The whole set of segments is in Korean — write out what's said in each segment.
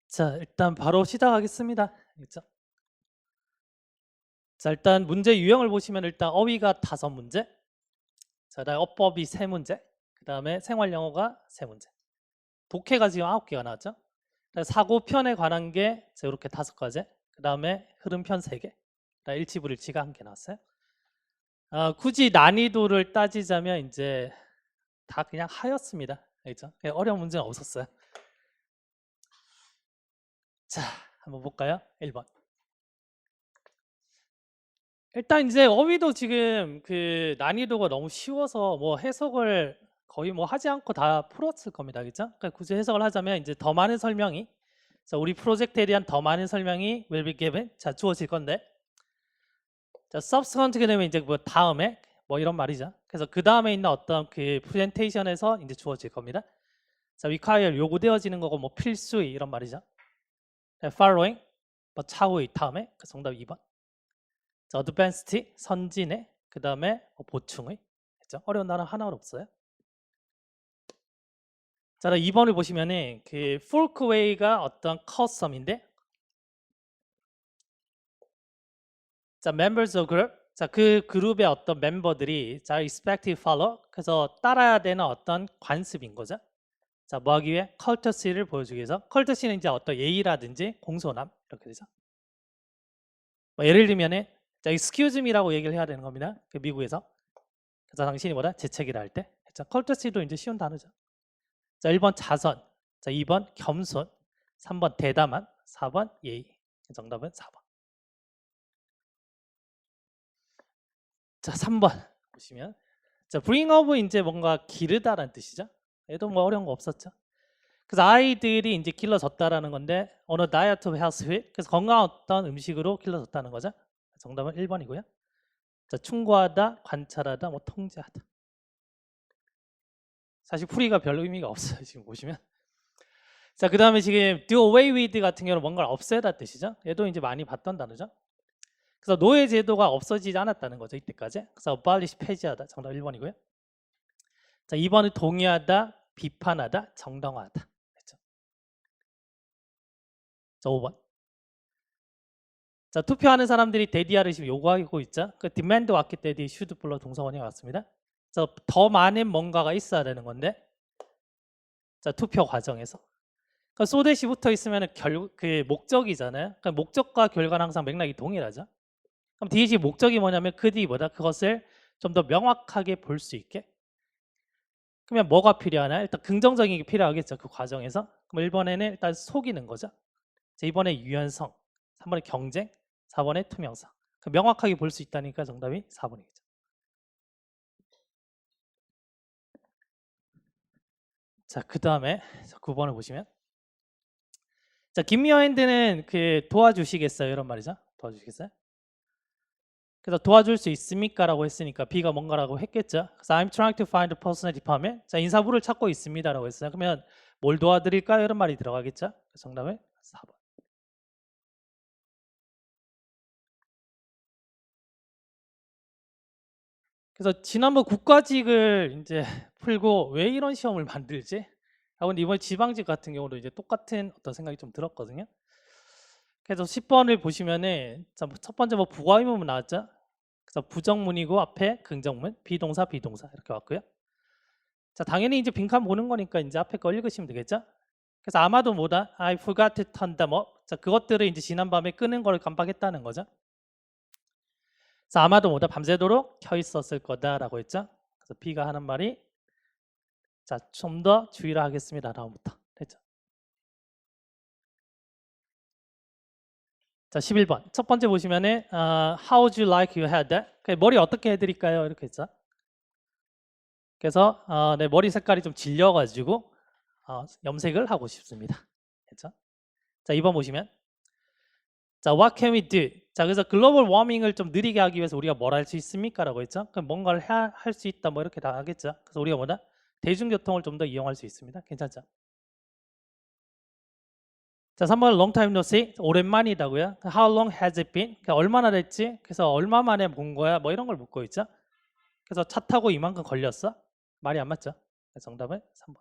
자, 일단 바로 시작하겠습니다. 알겠죠? 자, 일단 문제 유형을 보시면 일단 어휘가 5문제, 자, 그다음에 어법이 3문제, 그다음에 생활 영어가 3문제. 독해가 지금 9개가 나왔죠? 사고편에 관한 게 이렇게 5가지, 그다음에 흐름편 3개, 그다음에 일치불일치가 1개 나왔어요. 굳이 난이도를 따지자면 이제 다 그냥 하였습니다. 알겠죠? 그냥 어려운 문제는 없었어요. 자, 한번 볼까요? 1번. 일단 이제 어휘도 지금 그 난이도가 너무 쉬워서 뭐 해석을 거의 뭐 하지 않고 다 풀었을 겁니다. 그죠? 그러니까 굳이 해석을 하자면 이제 더 많은 설명이, 자, 우리 프로젝트에 대한 더 많은 설명이 will be given, 자, 주어질 건데, 자, subsequent가 되면 이제 뭐 다음에 뭐 이런 말이죠. 그래서 그 다음에 있는 어떤 그 프레젠테이션에서 이제 주어질 겁니다. 자, require 요구되어지는 거고 뭐 필수의 이런 말이죠. following 뭐 차후의 다음에, 그 정답 2번. 자, advanced 선진의, 그 다음에 보충의. 그죠? 어려운 단어 하나도 없어요. 자, 2번을 보시면은 그 forkway가 어떤 custom인데, 자, members of group, 자, 그 그룹의 어떤 멤버들이 자, expect to follow, 그래서 따라야 되는 어떤 관습인 거죠. 자, 뭐 하기 위해? courtesy를 보여주기 위해서. courtesy는 이제 어떤 예의라든지 공손함 이렇게 되죠. 뭐 예를 들면은 자, excuse me라고 얘기를 해야 되는 겁니다. 그 미국에서. 그래서 당신이 뭐다? 재채기를 할 때. 자, courtesy도 이제 쉬운 단어죠. 자, 1번 자선, 자, 2번 겸손, 3번 대담한, 4번 예의. 정답은 4번. 자, 3번 보시면, 자, bring up 이제 뭔가 기르다라는 뜻이죠. 얘도 뭐 어려운 거 없었죠. 그래서 아이들이 이제 길러졌다라는 건데, on a diet of health with, 그래서 건강한 어떤 음식으로 길러졌다는 거죠. 정답은 1번이고요. 자, 충고하다, 관찰하다, 뭐 통제하다. 사실 풀이가 별 의미가 없어요. 지금 보시면. 자, 그 다음에 지금 do away with 같은 경우는 뭔가를 없애다 뜻이죠. 얘도 이제 많이 봤던 단어죠. 그래서 노예 제도가 없어지지 않았다는 거죠, 이때까지. 그래서 abolish 폐지하다, 정답 1번이고요. 자, 2번은 동의하다, 비판하다, 정당화하다. 그렇죠? 자, 5번. 자, 투표하는 사람들이 데디아를 지금 요구하고 있죠. 그 demand 왔기 때문에 should 불러 동사원이 왔습니다. 그래서 더 많은 뭔가가 있어야 되는 건데, 자, 투표 과정에서. 그러니까 소댓이 붙어 있으면 그 목적이잖아요. 그러니까 목적과 결과는 항상 맥락이 동일하죠. 그럼 뒤에 지금 목적이 뭐냐면 그 뒤보다 그것을 좀 더 명확하게 볼 수 있게. 그러면 뭐가 필요하나? 일단 긍정적인 게 필요하겠죠. 그 과정에서. 그럼 1번에는 일단 속이는 거죠. 자, 2번에 유연성, 3번에 경쟁, 4번에 투명성. 명확하게 볼 수 있다니까 정답이 4번이겠죠. 자, 그 다음에 9번을 보시면, 자, 김미어핸드는 그 도와주시겠어요? 이런 말이죠. 도와주시겠어요? 그래서 도와줄 수 있습니까? 라고 했으니까 B가 뭔가라고 했겠죠. 그래서 I'm trying to find a personal department. 자, 인사부를 찾고 있습니다. 라고 했어요. 그러면 뭘 도와드릴까요? 이런 말이 들어가겠죠. 정답은 4번. 그래서 지난번 국가직을 이제 풀고 왜 이런 시험을 만들지? 하고 이번 지방직 같은 경우도 이제 똑같은 어떤 생각이 좀 들었거든요. 그래서 10번을 보시면은 첫 번째 뭐 부가의문문 나왔죠. 그래서 부정문이고 앞에 긍정문, 비동사 이렇게 왔고요. 자, 당연히 이제 빈칸 보는 거니까 이제 앞에 거 읽으시면 되겠죠. 그래서 아마도 뭐다? I forgot to turn them up. 자, 그것들을 이제 지난밤에 끄는 걸 깜빡했다는 거죠. 그래서 아마도 뭐다? 밤새도록 켜 있었을 거다라고 했죠. 그래서 B가 하는 말이, 자, 좀 더 주의를 하겠습니다. 다음부터 됐죠. 자, 11번 첫 번째 보시면은 How would you like your hair? 머리 어떻게 해드릴까요? 이렇게 했죠. 그래서 내 머리 색깔이 좀 질려가지고 염색을 하고 싶습니다. 됐죠? 자, 2번 보시면, 자, what can we do? 자, 그래서 글로벌 워밍을 좀 느리게 하기 위해서 우리가 뭘 할 수 있습니까? 라고 했죠. 그럼 뭔가를 할 수 있다, 뭐 이렇게 다 하겠죠. 그래서 우리가 뭐다? 대중교통을 좀 더 이용할 수 있습니다. 괜찮죠? 자, 3번 long time no see, 오랜만이다고요. How long has it been? 그러니까 얼마나 됐지? 그래서 얼마 만에 본 거야? 뭐 이런 걸 묻고 있죠. 그래서 차 타고 이만큼 걸렸어? 말이 안 맞죠? 정답은 3번.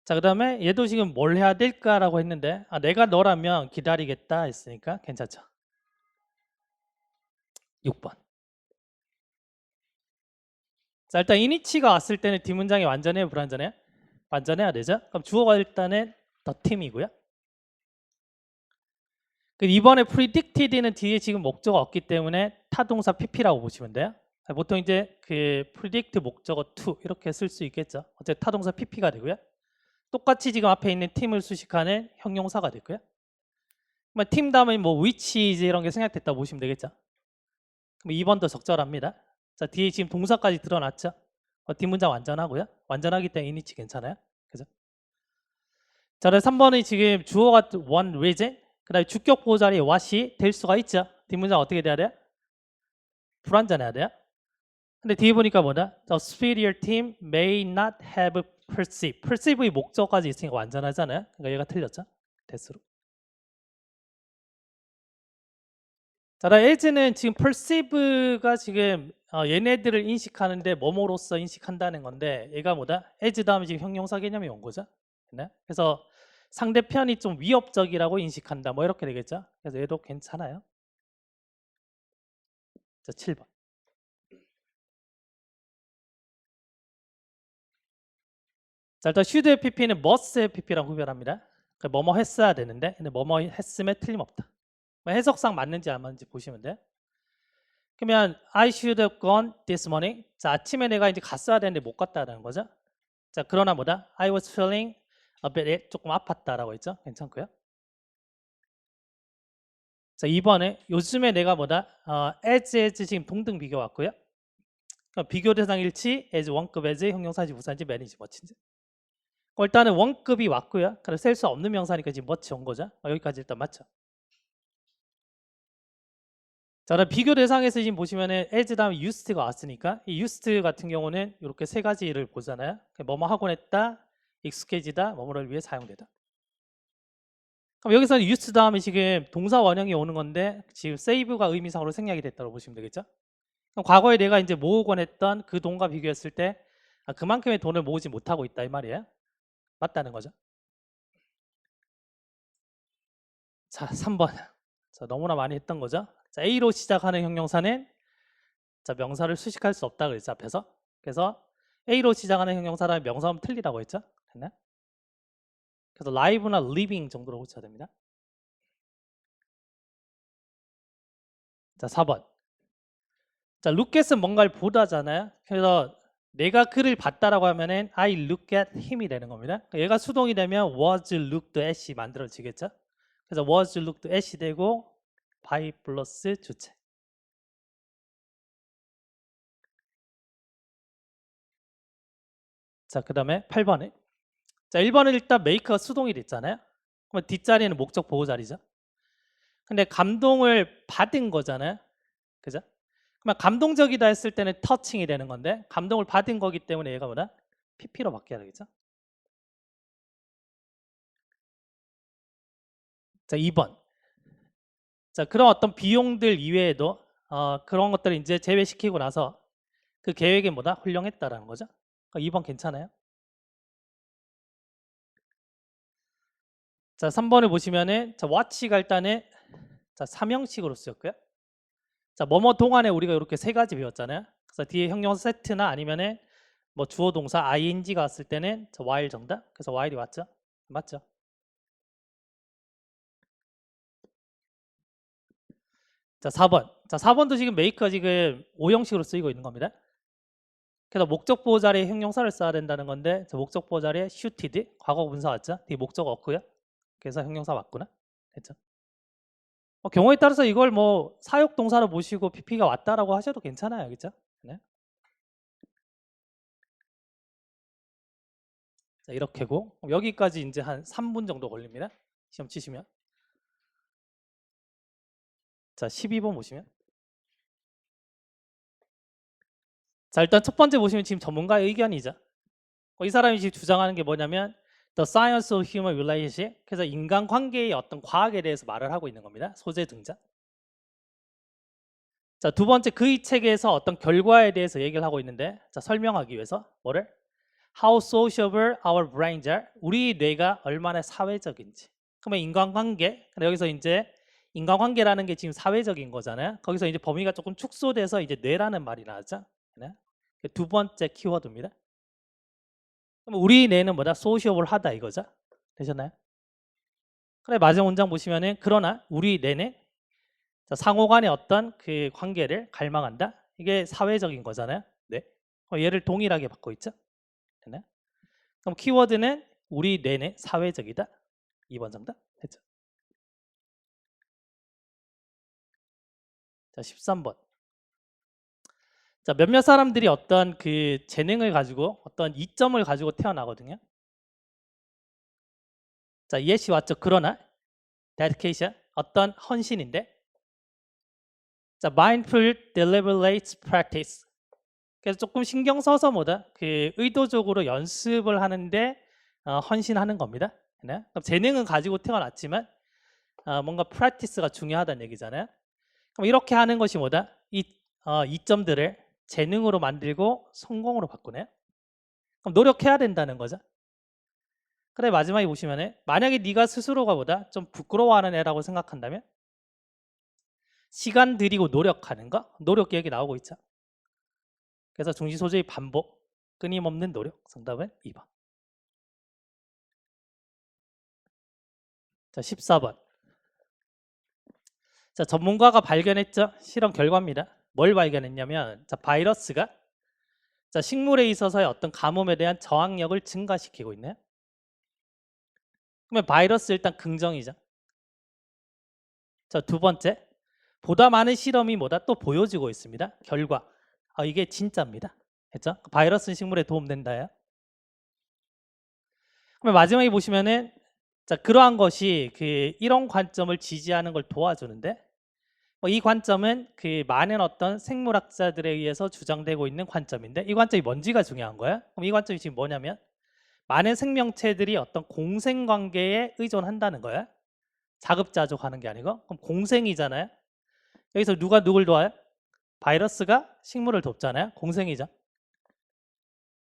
자, 그다음에 얘도 지금 뭘 해야 될까라고 했는데 내가 너라면 기다리겠다 했으니까 괜찮죠. 6번. 자, 일단 이니치가 왔을 때는 뒷문장이 완전해요, 불완전해요? 완전해야 되죠? 그럼 주어가 일단은 더 팀이고요. 이번에 predicted는 뒤에 지금 목적어 없기 때문에 타동사 pp라고 보시면 돼요. 보통 이제 그 predict 목적어 to 이렇게 쓸 수 있겠죠. 어쨌든 타동사 pp가 되고요. 똑같이 지금 앞에 있는 팀을 수식하는 형용사가 되고요. 팀 다음에 뭐 which is 이런 게 생략됐다고 보시면 되겠죠. 그럼 2번도 적절합니다. 자, 뒤에 지금 동사까지 드러났죠. 뒷문장 완전하고요. 완전하기 때문에 이니치 괜찮아요. 그죠? 자, 3번이 지금 주어가 one reason, 그 다음에 주격 보호 자리에 what이 될 수가 있죠. 뒷문장 어떻게 돼야 돼요? 불완전해야 돼요. 근데 뒤에 보니까 뭐다? The superior team may not have perceive. perceive의 목적까지 있으니까 완전하잖아요. 그러니까 얘가 틀렸죠. 대수로. 자, as는 지금 perceive가 지금 얘네들을 인식하는데 뭐뭐로서 인식한다는 건데 얘가 뭐다? as 다음에 지금 형용사 개념이 온 거죠. 네? 그래서 상대편이 좀 위협적이라고 인식한다. 뭐 이렇게 되겠죠. 그래서 얘도 괜찮아요. 자, 7번. 자, 일단 should의 pp는 must의 pp랑 구별합니다. 그러니까 뭐뭐 했어야 되는데 근데 뭐뭐 했음에 틀림없다. 해석상 맞는지 안 맞는지 보시면 돼. 그러면 I should have gone this morning. 자, 아침에 내가 이제 갔어야 되는데 못 갔다라는 거죠. 자, 그러나 뭐다? I was feeling a bit 조금 아팠다라고 했죠. 괜찮고요. 자, 2번에 요즘에 내가 뭐다? as 지금 동등 비교 왔고요. 그러니까 비교 대상 일치 as 원급 as 형용사지 부사인지 man인지 뭐인지. 일단은 원급이 왔고요. 그래서 셀 수 없는 명사니까 지금 뭐치 온 거죠. 여기까지 일단 맞죠. 자, 그럼 비교 대상에서 지금 보시면은 as 다음에 used가 왔으니까 이 used 같은 경우는 이렇게 세 가지를 보잖아요. 뭐뭐 하곤 했다, 익숙해지다, 뭐뭐를 위해 사용되다. 그럼 여기서는 used 다음에 지금 동사 원형이 오는 건데 지금 save가 의미상으로 생략이 됐다고 보시면 되겠죠. 그럼 과거에 내가 이제 모으곤 했던 그 돈과 비교했을 때 그만큼의 돈을 모으지 못하고 있다 이 말이에요. 맞다는 거죠. 자, 3번. 자, 너무나 많이 했던 거죠. 자, A로 시작하는 형용사는 자, 명사를 수식할 수 없다 그랬죠, 앞에서. 그래서 A로 시작하는 형용사라면 명사하면 틀리다고 했죠. 됐나? 그래서 live나 living 정도로 고쳐야 됩니다. 자, 4번. 자, look at은 뭔가를 보다잖아요. 그래서 내가 그를 봤다라고 하면은 I look at him이 되는 겁니다. 얘가 수동이 되면 was looked at이 만들어지겠죠. 그래서 was looked at이 되고 by 플러스 주체. 자, 그 다음에 8번에 자, 1번은 일단 make가 수동이 됐잖아요. 그러면 뒷자리는 목적 보호 자리죠. 근데 감동을 받은 거잖아요. 그죠? 그러면 감동적이다 했을 때는 터칭이 되는 건데 감동을 받은 거기 때문에 얘가 뭐다? pp로 바뀌어야 되겠죠. 자, 2번. 자, 그런 어떤 비용들 이외에도 그런 것들을 이제 제외시키고 나서 그 계획이 뭐다? 훌륭했다라는 거죠. 2번 괜찮아요. 자, 3번을 보시면은 자, watch가 일단은 자, 3형식으로 쓰였고요. 자, 뭐뭐 동안에 우리가 이렇게 세 가지 배웠잖아요. 그래서 뒤에 형용사 세트나 아니면은 뭐 주어 동사 ing가 왔을 때는 자, while 정답. 그래서 while이 왔죠. 맞죠? 자, 4번. 자, 4번도 지금 make가 지금 5형식으로 쓰이고 있는 겁니다. 그래서 목적 보호 자리에 형용사를 써야 된다는 건데 저 목적 보호 자리에 shooted 과거 분사 왔죠? 뒤에 목적 없고요. 그래서 형용사 맞구나. 됐죠? 경우에 따라서 이걸 뭐 사역 동사로 모시고 pp가 왔다라고 하셔도 괜찮아요. 그죠? 네. 자, 이렇게고 여기까지 이제 한 3분 정도 걸립니다. 시험 치시면. 자, 12번 보시면. 자, 일단 첫 번째 보시면 지금 전문가의 의견이죠. 이 사람이 지금 주장하는 게 뭐냐면 The Science of Human Relationship. 그래서 인간관계의 어떤 과학에 대해서 말을 하고 있는 겁니다. 소재 등장. 자, 두 번째 그의 책에서 어떤 결과에 대해서 얘기를 하고 있는데 자, 설명하기 위해서 뭐를? How sociable our brains are. 우리 뇌가 얼마나 사회적인지. 그러면 인간관계. 여기서 이제 인간관계라는 게 지금 사회적인 거잖아요. 거기서 이제 범위가 조금 축소돼서 이제 뇌라는 말이 나왔죠. 네? 두 번째 키워드입니다. 그럼 우리 뇌는 뭐다? 소시어블하다 이거죠. 되셨나요? 그래, 마지막 문장 보시면은 그러나 우리 뇌는 상호간의 어떤 그 관계를 갈망한다. 이게 사회적인 거잖아요. 네. 얘를 동일하게 받고 있죠. 네. 그럼 키워드는 우리 뇌는 사회적이다. 2번 정답. 됐죠. 자, 13번. 자, 몇몇 사람들이 어떤 그 재능을 가지고 어떤 이점을 가지고 태어나거든요. 자, 예시 왔죠. 그러나 dedication 어떤 헌신인데. 자, mindful deliberate practice. 그래서 조금 신경 써서 뭐다? 그 의도적으로 연습을 하는데 헌신하는 겁니다. 네? 그럼 재능은 가지고 태어났지만 뭔가 practice가 중요하다는 얘기잖아요. 그럼 이렇게 하는 것이 뭐다? 이점들을 재능으로 만들고 성공으로 바꾸네요. 그럼 노력해야 된다는 거죠. 그래, 마지막에 보시면은 만약에 네가 스스로가 뭐다? 좀 부끄러워하는 애라고 생각한다면 시간 들이고 노력하는 거, 노력 얘기 나오고 있죠. 그래서 중시 소재의 반복, 끊임없는 노력. 정답은 2번. 자, 14번. 자, 전문가가 발견했죠. 실험 결과입니다. 뭘 발견했냐면 자, 바이러스가 자, 식물에 있어서의 어떤 가뭄에 대한 저항력을 증가시키고 있네요. 그러면 바이러스 일단 긍정이죠. 자, 두 번째, 보다 많은 실험이 뭐다? 또 보여지고 있습니다. 결과. 이게 진짜입니다. 했죠? 바이러스는 식물에 도움된다요. 그러면 마지막에 보시면은 자, 그러한 것이 그 이런 관점을 지지하는 걸 도와주는데 이 관점은 그 많은 어떤 생물학자들에 의해서 주장되고 있는 관점인데 이 관점이 뭔지가 중요한 거예요. 그럼 이 관점이 지금 뭐냐면 많은 생명체들이 어떤 공생관계에 의존한다는 거예요. 자급자족하는 게 아니고. 그럼 공생이잖아요. 여기서 누가 누굴 도와요? 바이러스가 식물을 돕잖아요. 공생이죠.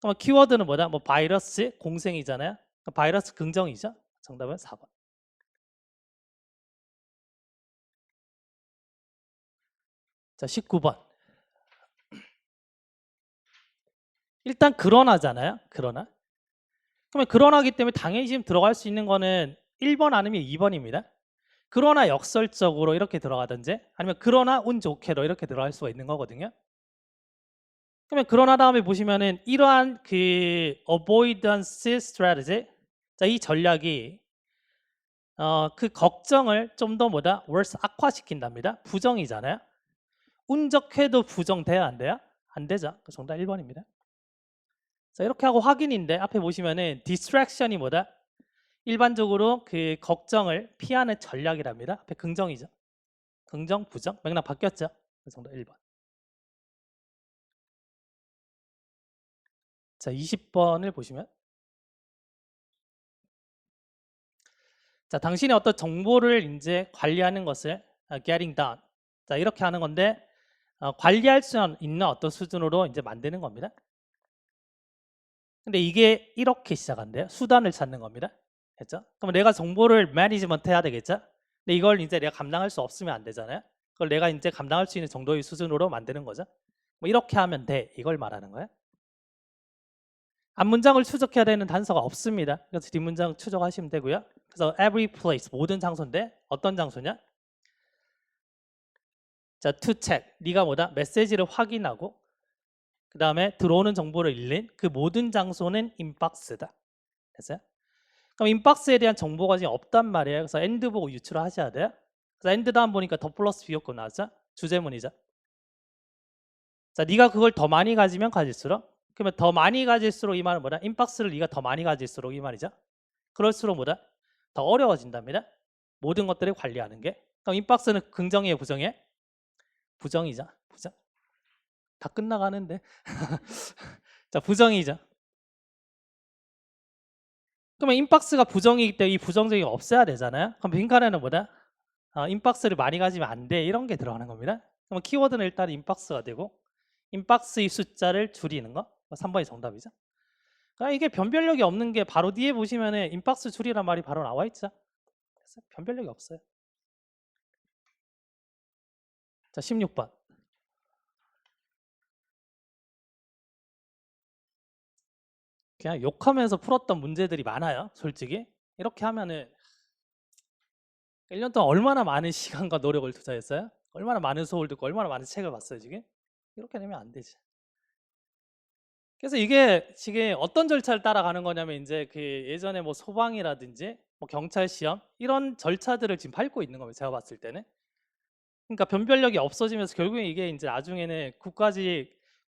그럼 키워드는 뭐다? 뭐 바이러스 공생이잖아요. 바이러스 긍정이죠. 정답은 4번. 자, 19번. 일단 그러나잖아요. 그러나. 그러면 그러나기 때문에 당연히 지금 들어갈 수 있는 거는 1번 아니면 2번입니다. 그러나 역설적으로 이렇게 들어가든지 아니면 그러나 운 좋게로 이렇게 들어갈 수가 있는 거거든요. 그러면 그러나 다음에 보시면은 이러한 그 avoidance strategy, 자, 이 전략이 그 걱정을 좀 더 뭐다? worse 악화시킨답니다. 부정이잖아요. 운 좋게도 부정돼야 안 돼요? 안 되죠. 정답 1번입니다. 자, 이렇게 하고 확인인데 앞에 보시면은 distraction이 뭐다? 일반적으로 그 걱정을 피하는 전략이랍니다. 앞에 긍정이죠. 긍정, 부정, 맥락 바뀌었죠. 정답 1번. 자, 20번을 보시면 자, 당신의 어떤 정보를 이제 관리하는 것을 getting done. 자, 이렇게 하는 건데 관리할 수 있는 어떤 수준으로 이제 만드는 겁니다. 근데 이게 이렇게 시작한대요. 수단을 찾는 겁니다. 됐죠? 그럼 내가 정보를 매니지먼트 해야 되겠죠? 근데 이걸 이제 내가 감당할 수 없으면 안 되잖아요. 그걸 내가 이제 감당할 수 있는 정도의 수준으로 만드는 거죠. 뭐 이렇게 하면 돼. 이걸 말하는 거예요. 앞문장을 추적해야 되는 단서가 없습니다. 그래서 뒷문장 추적하시면 되고요. 그래서 every place, 모든 장소인데 어떤 장소냐? 자, to check, 네가 뭐다? 메시지를 확인하고 그 다음에 들어오는 정보를 읽는 그 모든 장소는 인박스다. 됐어요? 그럼 인박스에 대한 정보가 지금 없단 말이에요. 그래서 end 보고 유출을 하셔야 돼요. 그래서 end 다음 보니까 더 플러스 비었고 나왔죠? 주제문이죠. 자, 네가 그걸 더 많이 가지면 가질수록, 그러면 더 많이 가질수록 이 말은 뭐다? 인박스를 네가 더 많이 가질수록 이 말이죠. 그럴수록 뭐다? 더 어려워진답니다. 모든 것들을 관리하는 게. 그럼 인박스는 긍정이에요, 부정이에요? 부정이죠. 부정. 다 끝나가는데. 자, 부정이죠. 그러면 인박스가 부정이기 때문에 이 부정적인 게 없어야 되잖아요. 그럼 빈칸에는 뭐다? 인박스를 많이 가지면 안 돼. 이런 게 들어가는 겁니다. 그럼 키워드는 일단 인박스가 되고 인박스의 숫자를 줄이는 거. 3번이 정답이죠. 그러니까 이게 변별력이 없는 게 바로 뒤에 보시면은 인박스 줄이란 말이 바로 나와 있죠. 그래서 변별력이 없어요. 자, 16번. 그냥 욕하면서 풀었던 문제들이 많아요. 솔직히. 이렇게 하면은 1년 동안 얼마나 많은 시간과 노력을 투자했어요? 얼마나 많은 수업을 듣고 얼마나 많은 책을 봤어요, 지금? 이렇게 되면 안 되지. 그래서 이게 지금 어떤 절차를 따라가는 거냐면 이제 그 예전에 뭐 소방이라든지 뭐 경찰 시험 이런 절차들을 지금 밟고 있는 겁니다. 제가 봤을 때는. 그러니까 변별력이 없어지면서 결국에 이게 이제 나중에는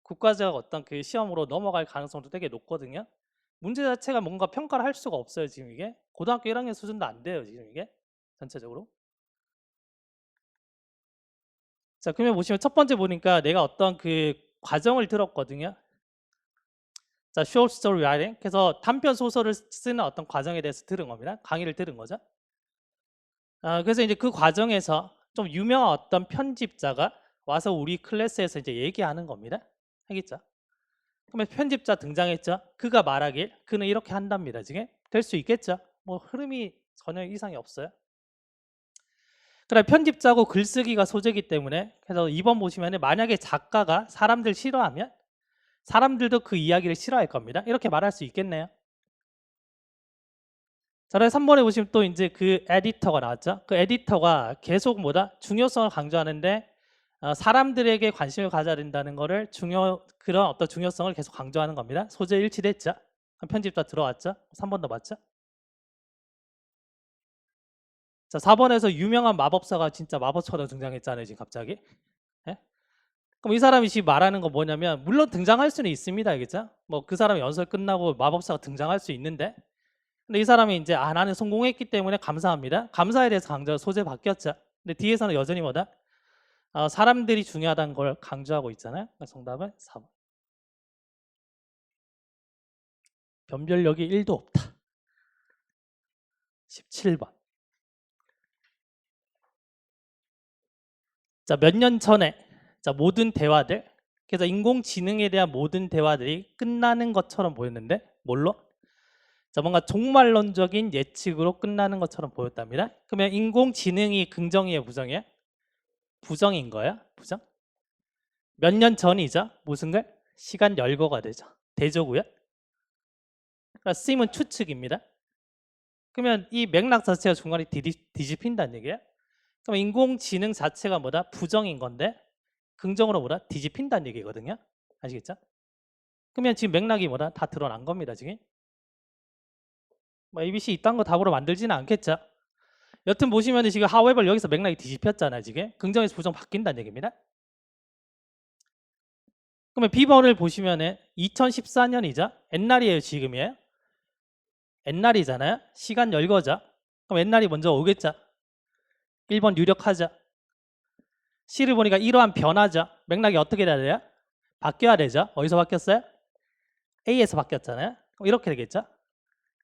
국가적 어떤 그 시험으로 넘어갈 가능성도 되게 높거든요. 문제 자체가 뭔가 평가를 할 수가 없어요, 지금 이게. 고등학교 1학년 수준도 안 돼요, 지금 이게. 전체적으로. 자, 그러면 보시면 첫 번째 보니까 내가 어떤 그 과정을 들었거든요. 자, short story writing. 그래서 단편 소설을 쓰는 어떤 과정에 대해서 들은 겁니다. 강의를 들은 거죠. 그래서 이제 그 과정에서 좀 유명한 어떤 편집자가 와서 우리 클래스에서 이제 얘기하는 겁니다. 알겠죠? 그러면 편집자 등장했죠. 그가 말하길 그는 이렇게 한답니다. 지금 될 수 있겠죠? 뭐 흐름이 전혀 이상이 없어요. 그래, 편집자고 글쓰기가 소재이기 때문에 그래서 2번 보시면 만약에 작가가 사람들 싫어하면 사람들도 그 이야기를 싫어할 겁니다. 이렇게 말할 수 있겠네요. 자, 그래서 3번에 보시면 또 이제 그 에디터가 나왔죠. 그 에디터가 계속 뭐다? 중요성을 강조하는데 사람들에게 관심을 가져야 된다는 거를 그런 어떤 중요성을 계속 강조하는 겁니다. 소재 일치됐죠? 그럼 편집자 들어왔죠? 3번 더 맞죠? 자, 4번에서 유명한 마법사가 진짜 마법처럼 등장했잖아요, 지금 갑자기. 예? 그럼 이 사람이 지금 말하는 건 뭐냐면 물론 등장할 수는 있습니다, 알겠죠? 뭐 그 사람이 연설 끝나고 마법사가 등장할 수 있는데 근데 이 사람이 이제 나는 성공했기 때문에 감사합니다. 감사에 대해서 강조 소재 바뀌었죠. 근데 뒤에서는 여전히 뭐다? 사람들이 중요하다는 걸 강조하고 있잖아요. 정답은 4번. 변별력이 1도 없다. 17번. 자, 몇 년 전에 자, 모든 대화들 그래서 인공지능에 대한 모든 대화들이 끝나는 것처럼 보였는데 뭘로? 자, 뭔가 종말론적인 예측으로 끝나는 것처럼 보였답니다. 그러면 인공지능이 긍정이에요, 부정이에요? 부정인 거예요? 부정? 몇 년 전이죠? 무슨 걸? 시간 열거가 되죠. 대조고요. 그러니까 쓰임은 추측입니다. 그러면 이 맥락 자체가 중간에 뒤집힌다는 얘기예요. 그럼 인공지능 자체가 뭐다? 부정인 건데 긍정으로 뭐다? 뒤집힌다는 얘기거든요. 아시겠죠? 그러면 지금 맥락이 뭐다? 다 드러난 겁니다, 지금. 뭐 ABC 이딴 거 답으로 만들지는 않겠죠. 여튼 보시면 지금 however 여기서 맥락이 뒤집혔잖아요, 지금. 긍정에서 부정 바뀐다는 얘기입니다. 그러면 B번을 보시면은 2014년이죠. 옛날이에요, 지금이에요? 옛날이잖아요. 시간 열거죠. 그럼 옛날이 먼저 오겠죠. 1번 유력하죠. C를 보니까 이러한 변화죠. 맥락이 어떻게 돼야 돼요? 바뀌어야 되죠. 어디서 바뀌었어요? A에서 바뀌었잖아요. 그럼 이렇게 되겠죠.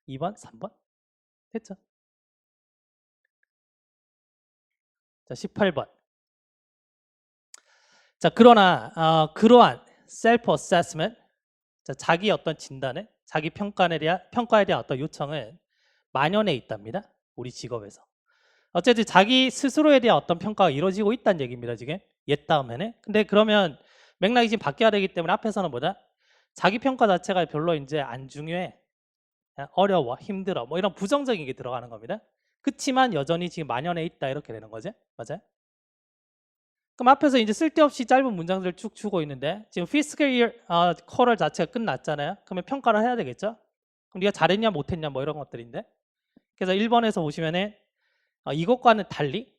2번, 3번. 됐죠. 자, 18번. 자, 그러나 그러한 셀프 어세스먼트, 자기 어떤 진단을, 자기 평가에 대한 어떤 요청은 만연해 있답니다. 우리 직업에서. 어쨌든 자기 스스로에 대한 어떤 평가가 이루어지고 있다는 얘기입니다. 지금 옛 다음에는. 근데 그러면 맥락이 지금 바뀌어야 되기 때문에 앞에서는 뭐다? 자기 평가 자체가 별로 이제 안 중요해. 어려워, 힘들어, 뭐 이런 부정적인 게 들어가는 겁니다. 그치만 여전히 지금 만연해 있다 이렇게 되는 거죠. 맞아요? 그럼 앞에서 이제 쓸데없이 짧은 문장들을 쭉 주고 있는데 지금 fiscal year 쿼럴 자체가 끝났잖아요. 그러면 평가를 해야 되겠죠. 그럼 네가 잘했냐 못했냐 뭐 이런 것들인데 그래서 1번에서 보시면은 이것과는 달리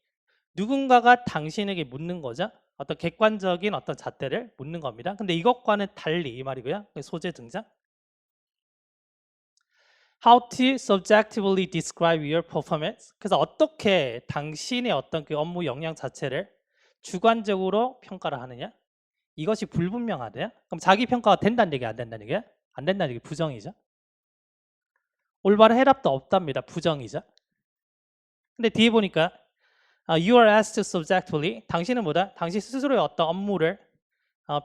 누군가가 당신에게 묻는 거죠. 어떤 객관적인 어떤 잣대를 묻는 겁니다. 근데 이것과는 달리 이 말이고요. 소재 등장. How to subjectively describe your performance. 그래서 어떻게 당신의 어떤 그 업무 역량 자체를 주관적으로 평가를 하느냐? 이것이 불분명하대요. 그럼 자기 평가가 된다는 얘기 안 된다는 얘기야? 안 된다는 얘기 부정이죠. 올바른 해답도 없답니다. 부정이죠. 근데 뒤에 보니까 you are asked subjectively. 당신은 뭐다? 당신 스스로의 어떤 업무를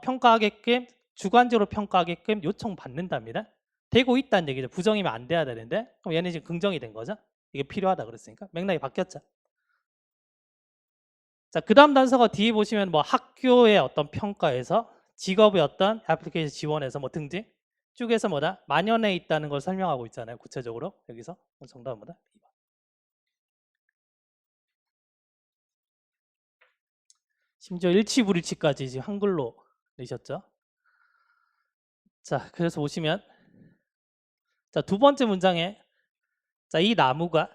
평가하게끔 주관적으로 평가하게끔 요청받는답니다. 되고 있다는 얘기죠. 부정이면 안 돼야 되는데 그럼 얘는 지금 긍정이 된 거죠. 이게 필요하다 그랬으니까 맥락이 바뀌었죠. 자, 그 다음 단서가 뒤에 보시면 뭐 학교의 어떤 평가에서 직업의 어떤 애플리케이션 지원에서 뭐 등등 쭉 해서 뭐다? 만연해 있다는 걸 설명하고 있잖아요. 구체적으로 여기서 정답은 뭐다? 2번. 심지어 일치불일치까지 지금 한글로 내셨죠. 자, 그래서 보시면 자, 두 번째 문장에 자, 이 나무가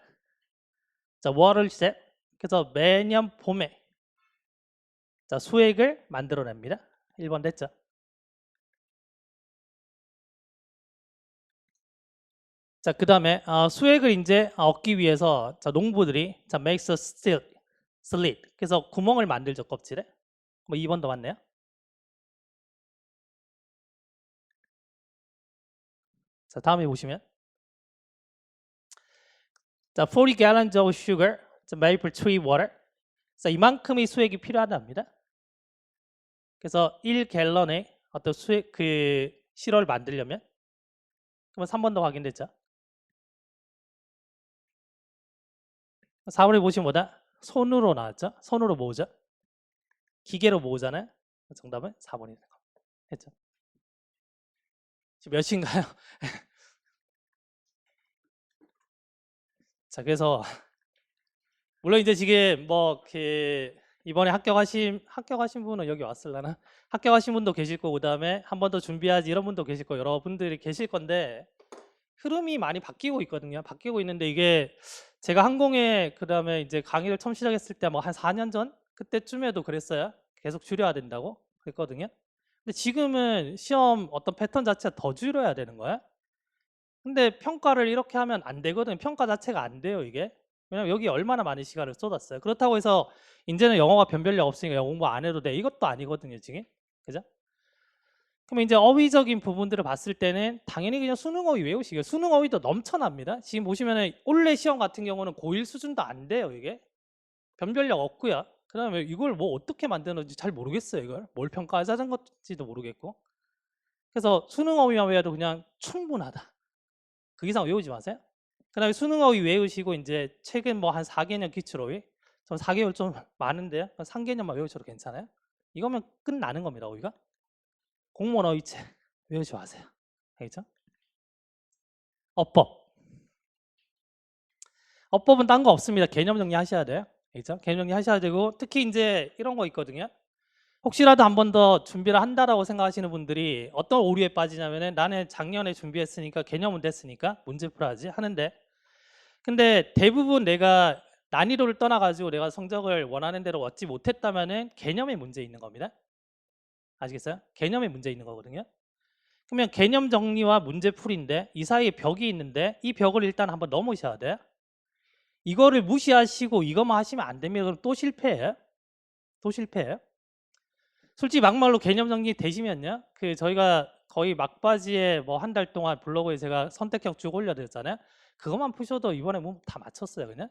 자, 월을 셋 그래서 매년 봄에 자, 수액을 만들어냅니다. 1번 됐죠. 자, 그 다음에 수액을 이제 얻기 위해서 자, 농부들이 자, makes a slit 그래서 구멍을 만들죠, 껍질에. 뭐 2번도 맞네요. 자, 다음에 보시면 자, 40 gallons of sugar, 자, maple tree water. 자, 이만큼의 수액이 필요하답니다. 그래서 1갤런의 어떤 수액 그 시럽을 만들려면 그러면 3번도 확인됐죠. 4번에 보시면 뭐다? 손으로 나왔죠. 손으로 모으죠. 기계로 모으잖아요. 정답은 4번이 했죠. 지금 몇 시인가요? 자, 그래서 물론 이제 지금 뭐 그 이번에 합격하신 분은 여기 왔을라나? 합격하신 분도 계실 거고 그다음에 한 번 더 준비하지 이런 분도 계실 거 여러분들이 계실 건데 흐름이 많이 바뀌고 있거든요. 바뀌고 있는데 이게 제가 항공에 그다음에 이제 강의를 처음 시작했을 때 뭐 한 4년 전 그때쯤에도 그랬어요. 계속 줄여야 된다고 그랬거든요. 근데 지금은 시험 어떤 패턴 자체가 더 줄여야 되는 거야. 근데 평가를 이렇게 하면 안 되거든. 평가 자체가 안 돼요, 이게. 왜냐면 여기 얼마나 많은 시간을 쏟았어요. 그렇다고 해서 이제는 영어가 변별력 없으니까 영어 공부 안 해도 돼. 이것도 아니거든요, 지금. 그죠? 그럼 이제 어휘적인 부분들을 봤을 때는 당연히 그냥 수능 어휘 외우시고요. 수능 어휘도 넘쳐납니다. 지금 보시면은 올해 시험 같은 경우는 고1 수준도 안 돼요, 이게. 변별력 없고요. 그다음에 이걸 뭐 어떻게 만드는지 잘 모르겠어요, 이걸. 뭘 평가하자는 건지도 모르겠고. 그래서 수능 어휘만 외워도 그냥 충분하다. 그 이상 외우지 마세요. 그다음에 수능 어휘 외우시고 이제 최근 뭐 한 4개년 기출 어휘. 전 4개월 좀 많은데요. 3개년만 외우셔도 괜찮아요. 이거면 끝나는 겁니다, 어휘가. 공무원 어휘책 외우지 마세요. 알겠죠? 어법. 어법은 딴 거 없습니다. 개념 정리하셔야 돼요. 알겠죠? 개념 정리하셔야 되고 특히 이제 이런 거 있거든요. 혹시라도 한 번 더 준비를 한다라고 생각하시는 분들이 어떤 오류에 빠지냐면은 나는 작년에 준비했으니까 개념은 됐으니까 문제 풀어야지 하는데 근데 대부분 내가 난이도를 떠나가지고 내가 성적을 원하는 대로 얻지 못했다면은 개념에 문제 있는 겁니다. 아시겠어요? 개념에 문제 있는 거거든요. 그러면 개념 정리와 문제 풀이인데 이 사이에 벽이 있는데 이 벽을 일단 한번 넘으셔야 돼요. 이거를 무시하시고 이것만 하시면 안 됩니다. 그럼 또 실패해요. 또 실패해요. 솔직히 막말로 개념 정리 되시면요. 그 저희가 거의 막바지에 뭐 한 달 동안 블로그에 제가 선택형 쭉 올려드렸잖아요. 그것만 푸셔도 이번에 뭐 다 맞췄어요, 그냥.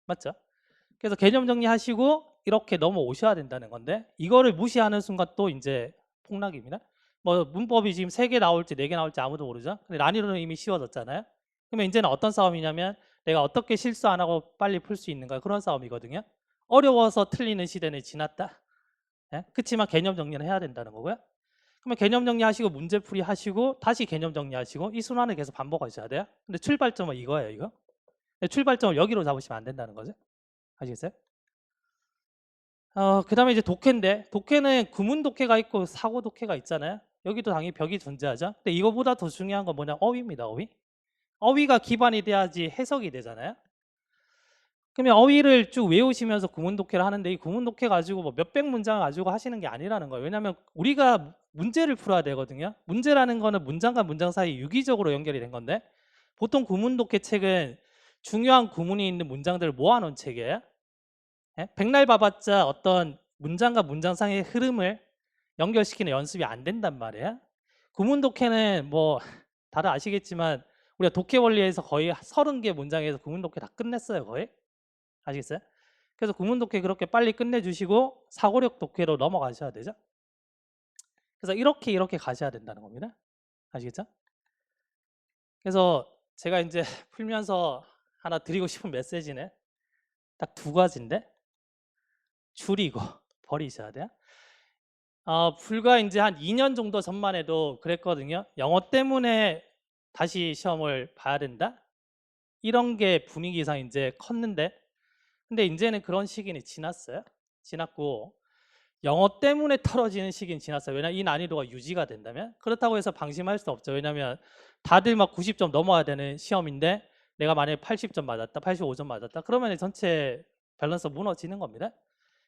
맞죠? 그래서 개념 정리하시고 이렇게 넘어오셔야 된다는 건데 이거를 무시하는 순간 또 이제 폭락입니다. 뭐 문법이 지금 3개 나올지 4개 나올지 아무도 모르죠. 근데 난이도는 이미 쉬워졌잖아요. 그러면 이제는 어떤 싸움이냐면 내가 어떻게 실수 안 하고 빨리 풀 수 있는가 그런 싸움이거든요. 어려워서 틀리는 시대는 지났다. 예? 그렇지만 개념 정리는 해야 된다는 거고요. 그러면 개념 정리하시고 문제풀이 하시고 다시 개념 정리하시고 이 순환을 계속 반복하셔야 돼요. 근데 출발점은 이거예요, 이거. 출발점을 여기로 잡으시면 안 된다는 거죠. 아시겠어요? 그다음에 이제 독해인데 독해는 구문 독해가 있고 사고 독해가 있잖아요. 여기도 당연히 벽이 존재하죠. 근데 이거보다 더 중요한 건 뭐냐? 어휘입니다. 어휘. 어휘가 기반이 돼야지 해석이 되잖아요. 그러면 어휘를 쭉 외우시면서 구문 독해를 하는데 이 구문 독해 가지고 뭐 몇백 문장 가지고 하시는 게 아니라는 거예요. 왜냐하면 우리가 문제를 풀어야 되거든요. 문제라는 거는 문장과 문장 사이 유기적으로 연결이 된 건데 보통 구문 독해 책은 중요한 구문이 있는 문장들을 모아놓은 책이에요. 예? 백날 봐봤자 어떤 문장과 문장 사이의 흐름을 연결시키는 연습이 안 된단 말이에요. 구문 독해는 뭐 다들 아시겠지만 우리가 독해 원리에서 거의 30개 문장에서 구문 독해 다 끝냈어요, 거의. 아시겠어요? 그래서 구문 독해 그렇게 빨리 끝내주시고 사고력 독해로 넘어가셔야 되죠. 그래서 이렇게 가셔야 된다는 겁니다. 아시겠죠? 그래서 제가 이제 풀면서 하나 드리고 싶은 메시지는 딱 두 가지인데, 줄이고 버리셔야 돼요. 불과 이제 한 2년 정도 전만 해도 그랬거든요. 영어 때문에 다시 시험을 봐야 된다? 이런 게 분위기상 이제 컸는데, 근데 이제는 그런 시기는 지났어요. 지났고, 영어 때문에 떨어지는 시기는 지났어요. 왜냐면 이 난이도가 유지가 된다면. 그렇다고 해서 방심할 수 없죠. 왜냐면 다들 막 90점 넘어야 되는 시험인데, 내가 만약에 80점 맞았다, 85점 맞았다, 그러면 전체 밸런스 무너지는 겁니다.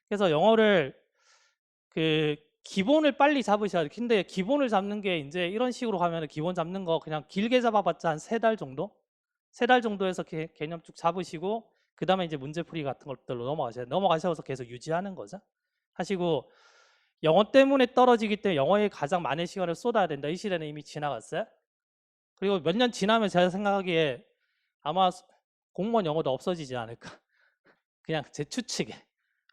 그래서 영어를 그 기본을 빨리 잡으셔야 돼요. 근데 기본을 잡는 게 이제 이런 식으로 가면 기본 잡는 거 그냥 길게 잡아봤자 한 3달 정도? 3달 정도에서 개념 쭉 잡으시고, 그 다음에 이제 문제풀이 같은 것들로 넘어가셔서 계속 유지하는 거죠. 하시고, 영어 때문에 떨어지기 때문에 영어에 가장 많은 시간을 쏟아야 된다. 이 시대는 이미 지나갔어요. 그리고 몇 년 지나면 제가 생각하기에 아마 공무원 영어도 없어지지 않을까. 그냥 제 추측에.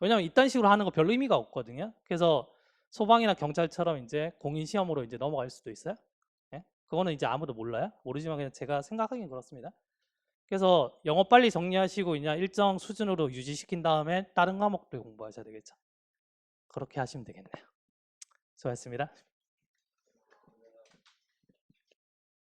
왜냐면 이딴 식으로 하는 거 별로 의미가 없거든요. 그래서 소방이나 경찰처럼 이제 공인 시험으로 이제 넘어갈 수도 있어요. 예? 그거는 이제 아무도 몰라요. 모르지만 그냥 제가 생각하기엔 그렇습니다. 그래서 영어 빨리 정리하시고 그냥 일정 수준으로 유지시킨 다음에 다른 과목들 공부하셔야 되겠죠. 그렇게 하시면 되겠네요. 수고하셨습니다.